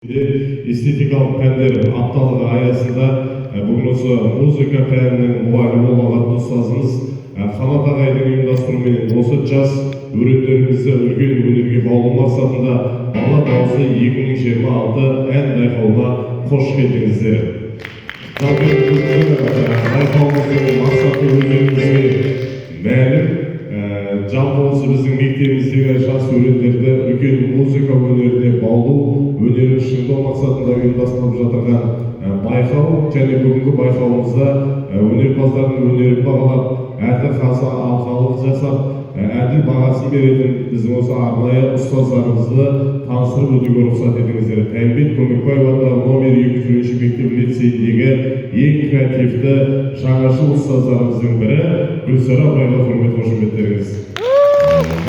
Эстетикалық пәндер апталығы аясында бүгін осы музыка пәнінің мұғалімі болған ұстазымыз Қанат ағайдың ұйымдастыруымен осы жас өрендерімізді үлкен өнерге баулу мақсатында бала дауысы 2026 ән байқауына қош келдіңіздер. Байқауымыздың мақсаты өздеріңізге мәлім. Жалпы осы біздің мектебіміздегі жас өрендерді үлкен музыка өнеріне баулу, өнерін шыңдау мақсатында ұйымдастырылып жатырған байқау, және бүгінгі байқауымызда өнерпаздардың өнерін бағалап, әділ қаза алқалық жасап, әділ бағасын беретін біздің осы арнайы ұстаздарымызды таныстырып өтуге рұқсат етіңіздер. Тәйімбет Көмекбаев атындағы номер 200 мектеп лицейіндегі ең креативті жаңашыл ұстаздарымыздың бірі Гүлсара апайға құрмет қошеметтеріңіз.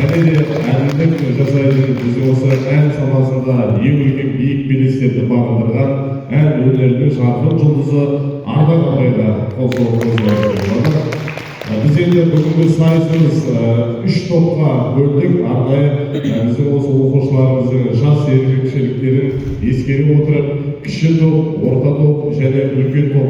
Және де әділдік жасайтын біздің осы ән саласында ең үлкен биік белестерді бағындырған ән өнерінің жарқын жұлдызы Ардақ апайға қол соғуыңызды сұраймын. Біз енді бүгінгі сайысымыз 3 топқа бөлдік. Арнайы біздің осы оқушыларымыздың жас ерекшеліктерін ескере отырып, кіші топ, орта топ және үлкен топ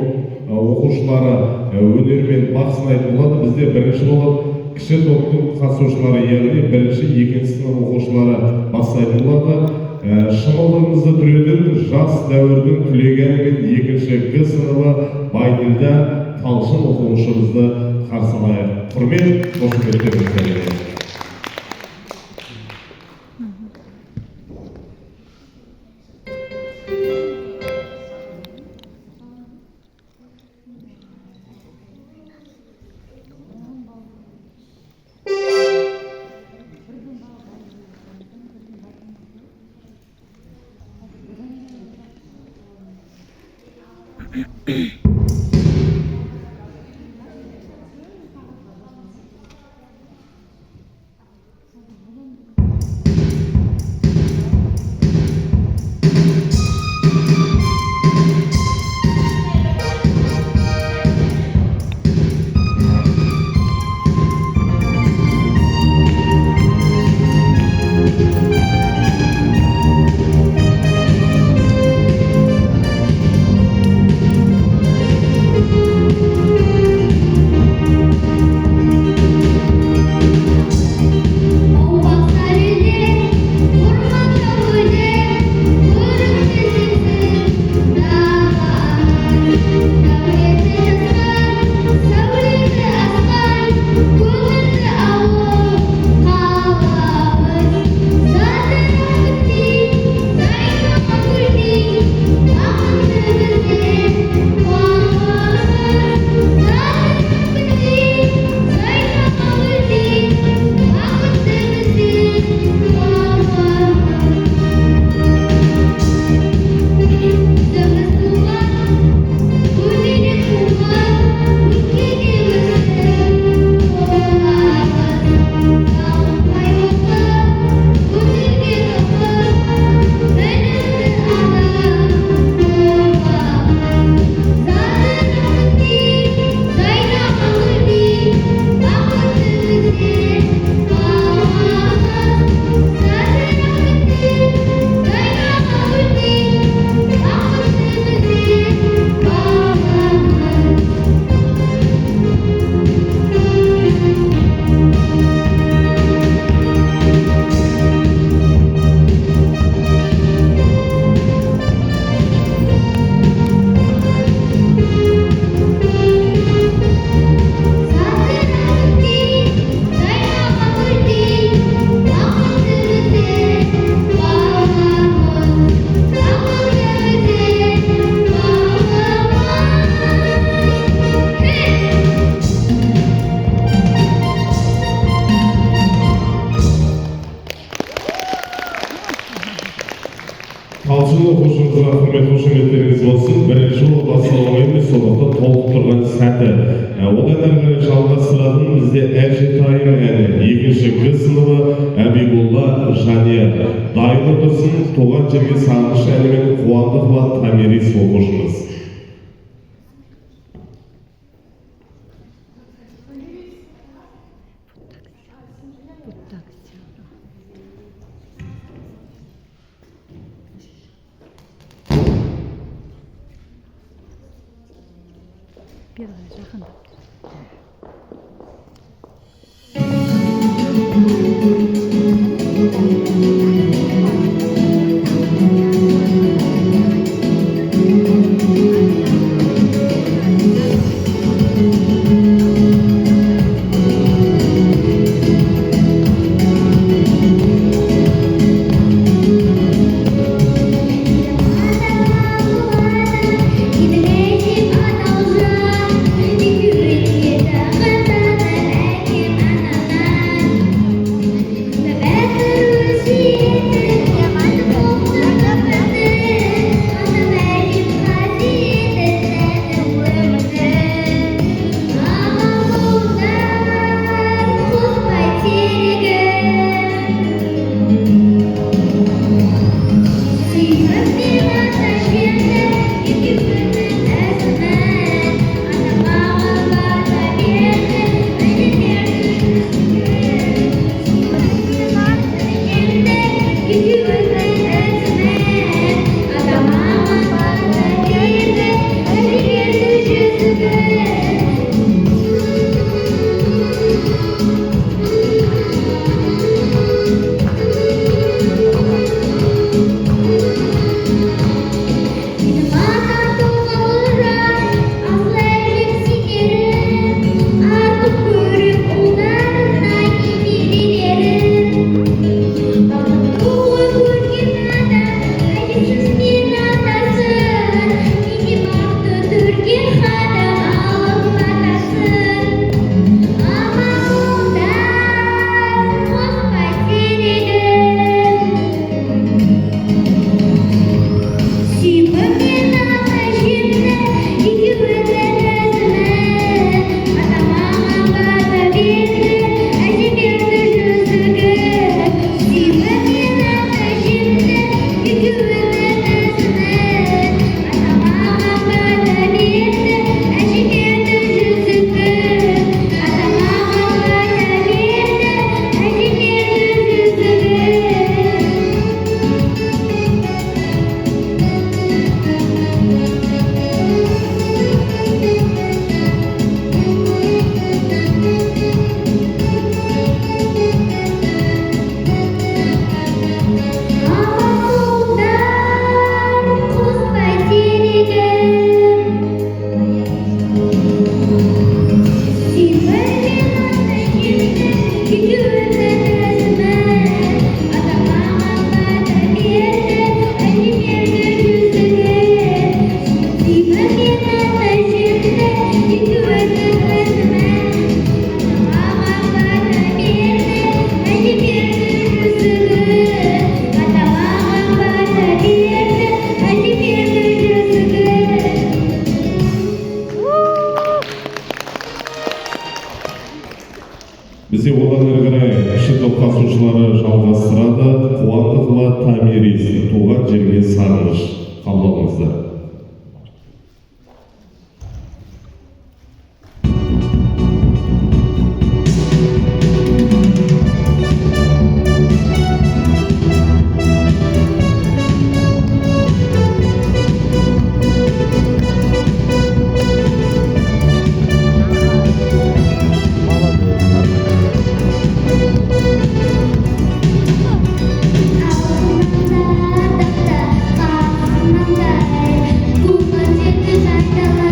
оқушылары өнермен бақ сынайтын болады. Бізде бірінші болып кіші топтың қатысушылары, яғни бірінші, екінші сынып оқушылары бастайтын болады. Шымылдығымызды түретін жас дәуірдің түлегені мен екінші Г сыныбы Байділда Талшын оқушымызды қарсы алайық. Құрмет, қошеметтеріңізді. Талшын оқушымызға құрмет қошеметтеріңіз болсын. Бірінші жол басталған емес, сондықтан толық тұрған сәті. Одан әрі жалғастыратын бізде Әжетайым әні, екінші Г сыныбы Әбиболла Жания. Дайын отырсын, туған жерге сағыныш әнімен Қуандықова Тамирис оқушымыз. первая жахында. Бізде одан әрі қарай шықты қатысушылары жалғастырады. Қуандықова Тамирис, туған жерге сағыныш. Қабылдаңыздар. Aku